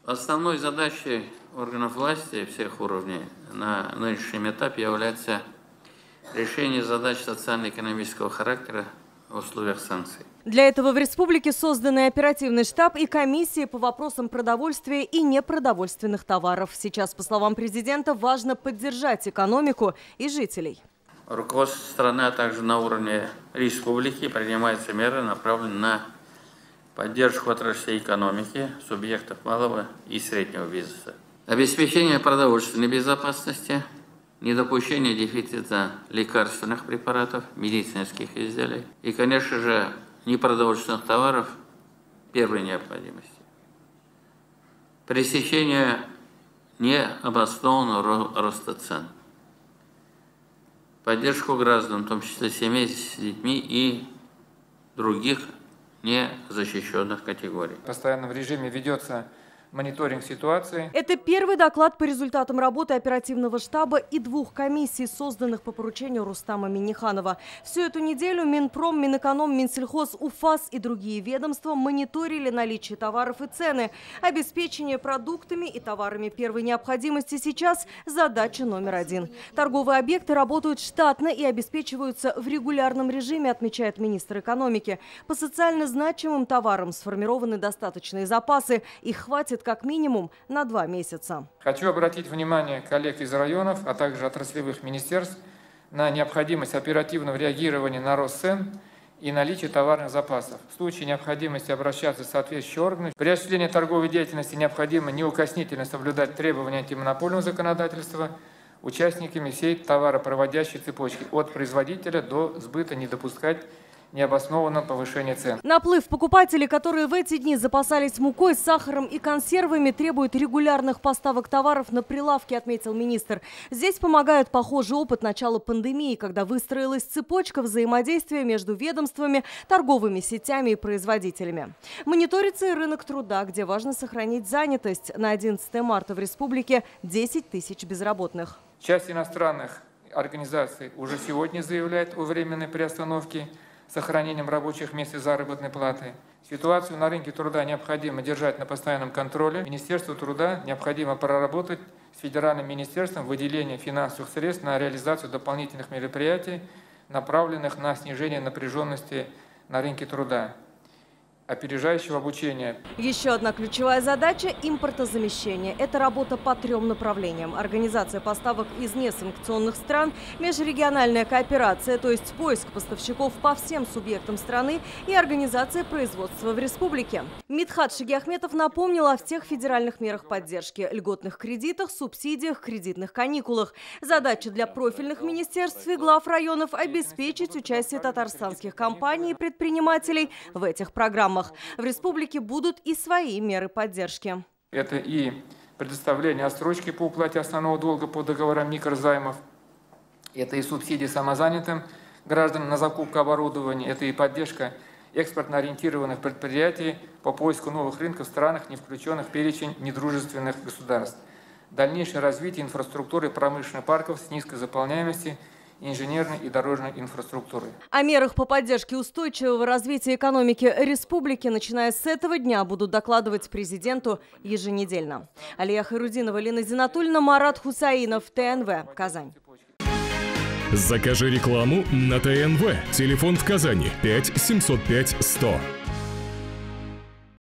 Основной задачей органов власти всех уровней на нынешнем этапе является решение задач социально-экономического характера в условиях санкций. Для этого в республике созданы оперативный штаб и комиссии по вопросам продовольствия и непродовольственных товаров. Сейчас, по словам президента, важно поддержать экономику и жителей. Руководство страны, а также на уровне республики принимаются меры, направленные на поддержку отраслей экономики, субъектов малого и среднего бизнеса. Обеспечение продовольственной безопасности, недопущение дефицита лекарственных препаратов, медицинских изделий и, конечно же, непродовольственных товаров первой необходимости. Пресечение необоснованного роста цен. Поддержку граждан, в том числе семей с детьми и других незащищенных категорий. Постоянно в режиме ведется мониторинг ситуации. Это первый доклад по результатам работы оперативного штаба и 2 комиссий, созданных по поручению Рустама Минниханова. Всю эту неделю Минпром, Минэконом, Минсельхоз, УФАС и другие ведомства мониторили наличие товаров и цены. Обеспечение продуктами и товарами первой необходимости сейчас задача номер 1. Торговые объекты работают штатно и обеспечиваются в регулярном режиме, отмечает министр экономики. По социально значимым товарам сформированы достаточные запасы. Их хватит как минимум на 2 месяца. Хочу обратить внимание коллег из районов, а также отраслевых министерств на необходимость оперативного реагирования на рост цен и наличие товарных запасов. В случае необходимости обращаться в соответствующие органы. При осуществлении торговой деятельности необходимо неукоснительно соблюдать требования антимонопольного законодательства участниками всей товаропроводящей цепочки от производителя до сбыта не допускать необоснованного повышения цен. Наплыв покупателей, которые в эти дни запасались мукой, сахаром и консервами, требует регулярных поставок товаров на прилавки, отметил министр. Здесь помогает похожий опыт начала пандемии, когда выстроилась цепочка взаимодействия между ведомствами, торговыми сетями и производителями. Мониторится и рынок труда, где важно сохранить занятость. На 11 марта в республике 10 тысяч безработных. Часть иностранных организаций уже сегодня заявляет о временной приостановке сохранением рабочих мест и заработной платы. Ситуацию на рынке труда необходимо держать на постоянном контроле. Министерству труда необходимо проработать с федеральным министерством выделение финансовых средств на реализацию дополнительных мероприятий, направленных на снижение напряженности на рынке труда, опережающего обучения. Еще одна ключевая задача – импортозамещение. Это работа по 3 направлениям. Организация поставок из несанкционных стран, межрегиональная кооперация, то есть поиск поставщиков по всем субъектам страны и организация производства в республике. Мидхат Шигиахметов напомнил о всех федеральных мерах поддержки – льготных кредитах, субсидиях, кредитных каникулах. Задача для профильных министерств и глав районов – обеспечить участие татарстанских компаний и предпринимателей в этих программах. В республике будут и свои меры поддержки. Это и предоставление отсрочки по уплате основного долга по договорам микрозаймов, это и субсидии самозанятым гражданам на закупку оборудования, это и поддержка экспортно-ориентированных предприятий по поиску новых рынков в странах, не включенных в перечень недружественных государств. Дальнейшее развитие инфраструктуры промышленных парков с низкой заполняемостью, инженерной и дорожной инфраструктуры. О мерах по поддержке устойчивого развития экономики республики, начиная с этого дня, будут докладывать президенту еженедельно. Алия Хайрудинова, Лина Зинатульна, Марат Хусаинов, ТНВ, Казань. Закажи рекламу на ТНВ. Телефон в Казани 5 705 100.